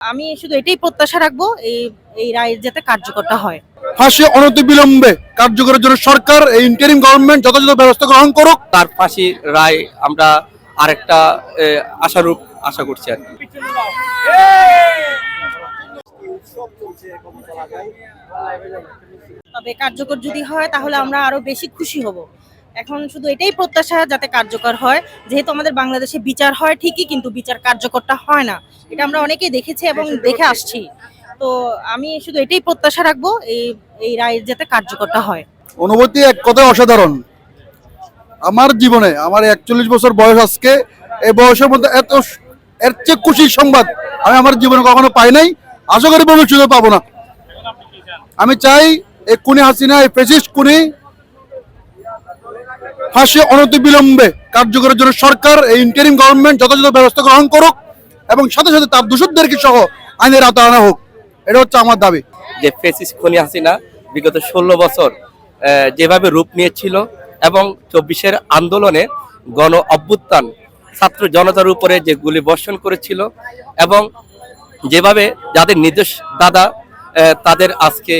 আমি শুধু এটাই প্রত্যাশা রাখবো এই এই রায়ের যাতে কার্যকরটা হয়। ফাঁসি অনতিবিলম্বে কার্যকরের জন্য সরকার এই ইন্টারিম গভর্নমেন্ট যথাযথ ব্যবস্থা গ্রহণ করুক। তার ফাঁসির রায় আমরা আরেকটা আশারূপ আশা করছি আর কি। তবে কার্যকর যদি হয় তাহলে আমরা আরো বেশি খুশি হব। এখন শুধু এটাই প্রত্যাশা যাতে কার্যকর হয়, যেহেতু আমাদের বাংলাদেশে বিচার হয় ঠিকই, কিন্তু বিচার কার্যকরটা হয় না। এটা আমরা অনেকেই দেখেছি এবং দেখে আসছি। তো আমি শুধু এটাই প্রত্যাশা রাখবো এই এই রায়ের যাতে কার্যকরটা হয়। অনুভূতি এক কথায় অসাধারণ। আমার জীবনে আমার 41 বছর বয়স, আজকে এই বয়সের মধ্যে এর চেয়ে খুশির সংবাদ আমি আমার জীবনে কখনো পাই নাই, আশা করি ভবিষ্যতে পাবো না। আমি চাই এই খুনি হাসিনা, এই ফ্যাসিস্ট খুনি ফাঁসি অনতিবিলম্বে কার্যকরের জন্য সরকার এই ইন্টারিম গভর্নমেন্ট যথাযথ ব্যবস্থা গ্রহণ করুক এবং সাথে সাথে তার দোষীদেরকে সহ আইনের আওতায় আনা হোক। এটা হচ্ছে আমার দাবি। যে ফ্যাসিস্ট খুনি হাসিনা বিগত 16 বছর যেভাবে রূপ নিয়েছিল এবং 24-এর আন্দোলনে গণ অভ্যুত্থান ছাত্র জনতার উপরে যে গুলি বর্ষণ করেছিল এবং যেভাবে যাদের নির্দেশ দাদা তাদের আজকে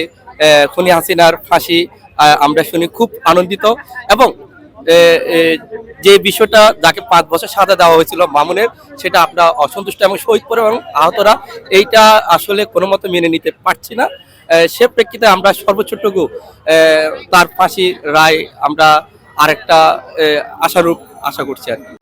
খুনি হাসিনার ফাঁসি আমরা শুনি, খুব আনন্দিত। এবং যে বিষয়টা যাকে 5 বছর সাজা দেওয়া হয়েছিল মামুনের, সেটা আমরা অসন্তুষ্ট এবং শহীদ পরিবার এবং আহতরা এইটা আসলে কোনো মতো মেনে নিতে পারছি না। সে প্রেক্ষিতে আমরা সর্বোচ্চটুকু তার ফাঁসির রায় আমরা আরেকটা আশারূপ আশা করছি আর কি।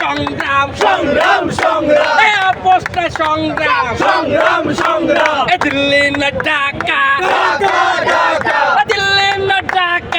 সংগ্রাম সংগ্রাম সংগ্রাম সংগ্রাম সংগ্রাম দিল্লি না ঢাকা, দিল্লি না ঢাকা।